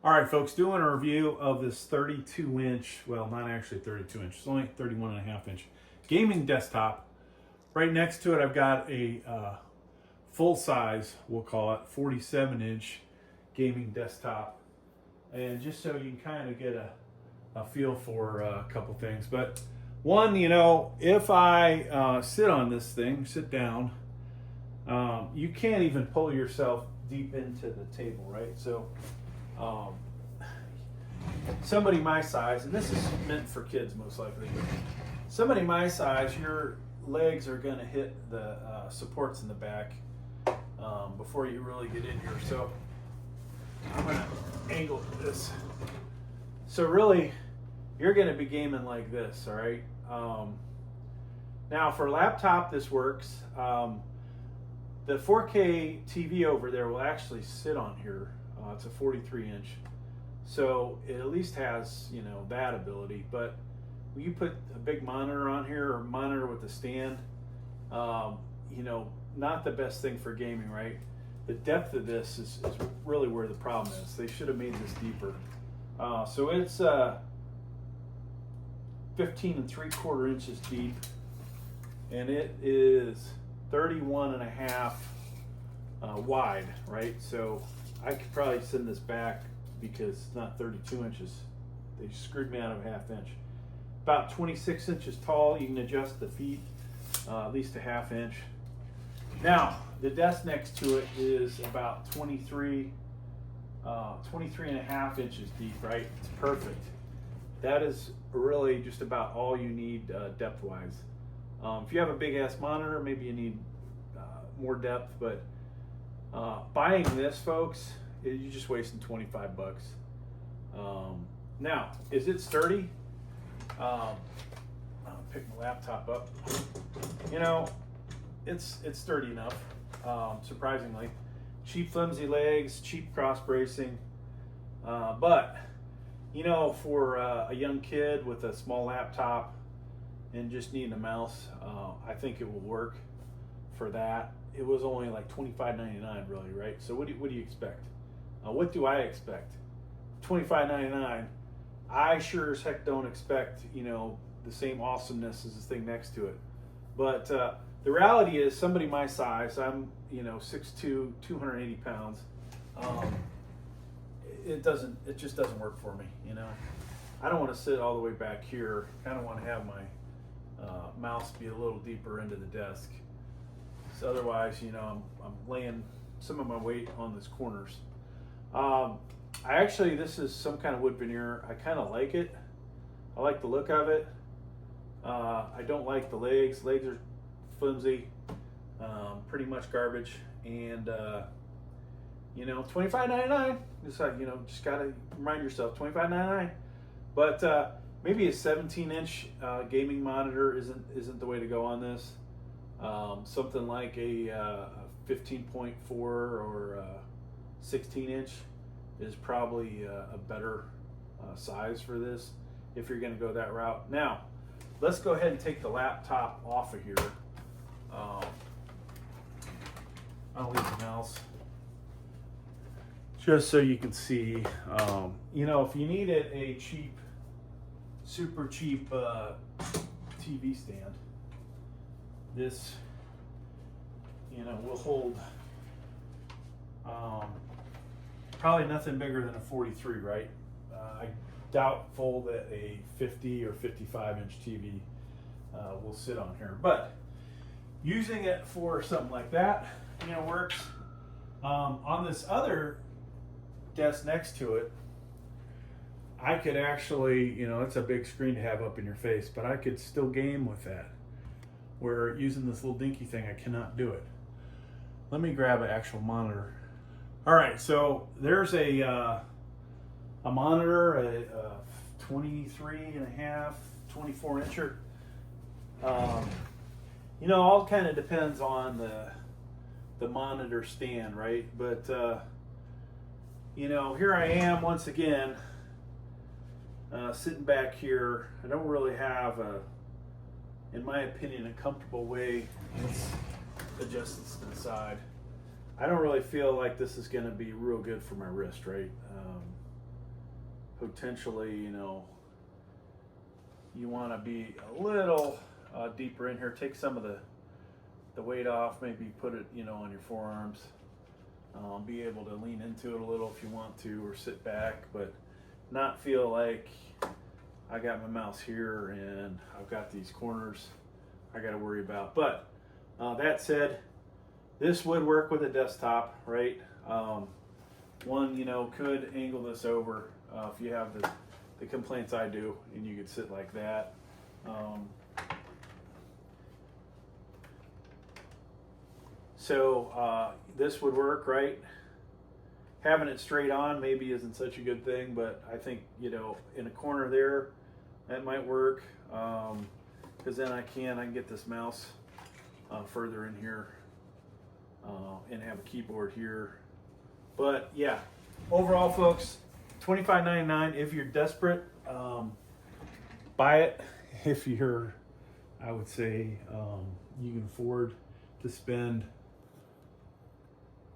All right, folks, doing a review of this 32 inch, well, not actually 32 inch, it's only 31 and a half inch gaming desktop. Right next to it, I've got a full size, we'll call it 47 inch gaming desktop. And just so you can kind of get a feel for a couple things. But one, if I sit on this thing, sit down, you can't even pull yourself deep into the table, right? So somebody my size, and this is meant for kids most likely, but somebody my size, your legs are going to hit the supports in the back before you really get in here. So I'm going to angle this. So really, you're going to be gaming like this, all right? Now for a laptop, this works. The 4K TV over there will actually sit on here. It's a 43 inch. So it at least has, that ability. But when you put a big monitor on here, or monitor with a stand, not the best thing for gaming, right? The depth of this is really where the problem is. They should have made this deeper. So it's 15 3/4 inches deep, and it is 31 and a half wide, right? So I could probably send this back because it's not 32 inches. They screwed me out of a half inch. About 26 inches tall. You can adjust the feet at least a half inch. Now, the desk next to it is about 23 and a half inches deep, right? It's perfect. That is really just about all you need depth-wise. If you have a big-ass monitor, maybe you need more depth, but buying this, folks, you're just wasting 25 bucks. Now, is it sturdy? I'll pick my laptop up. It's sturdy enough, surprisingly. Cheap flimsy legs, cheap cross bracing, but for a young kid with a small laptop and just needing a mouse, I think it will work for that. It was only like $25.99, really, right? So what do you expect? What do I expect? $25.99. I sure as heck don't expect the same awesomeness as this thing next to it. But the reality is, somebody my size, I'm 6'2", 280 pounds. It just doesn't work for me. I don't want to sit all the way back here. Kind of want to have my mouse be a little deeper into the desk. So otherwise, I'm laying some of my weight on these corners. This is some kind of wood veneer. I kind of like it. I like the look of it. I don't like the legs. Legs are flimsy, pretty much garbage. And $25.99. Just just gotta remind yourself, $25.99. But maybe a 17-inch gaming monitor isn't the way to go on this. Something like a 15.4 or 16-inch is probably a better size for this if you're going to go that route. Now, let's go ahead and take the laptop off of here. I'll leave the mouse just so you can see. If you needed a cheap, super cheap TV stand, this will hold probably nothing bigger than a 43, right? I doubtful that a 50 or 55 inch TV will sit on here, but using it for something like that works. On this other desk next to it, I could actually, it's a big screen to have up in your face, but I could still game with that, where using this little dinky thing, I cannot do it. Let me grab an actual monitor. All right, so there's a monitor, a 23 and a half, 24 incher. All kind of depends on the monitor stand, right? But here I am once again, sitting back here. I don't really have in my opinion, a comfortable way. Let's adjust this to the side. I don't really feel like this is going to be real good for my wrist, right? potentially, you know, you want to be a little deeper in here. Take some of the weight off, maybe put it, you know, on your forearms. Be able to lean into it a little if you want to, or sit back, but not feel like I got my mouse here and I've got these corners I got to worry about. But that said, this would work with a desktop, right? One, you know, could angle this over if you have the complaints I do, and you could sit like that. So this would work, right? Having it straight on maybe isn't such a good thing, but I think, you know, in a corner there, that might work. Because then I can get this mouse further in here and have a keyboard here. But yeah, overall, folks, $25.99. If you're desperate, buy it. If you're, I would say, you can afford to spend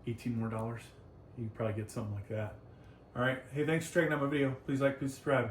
$18 more, you can probably get something like that. All right. Hey, thanks for checking out my video. Please like, please subscribe.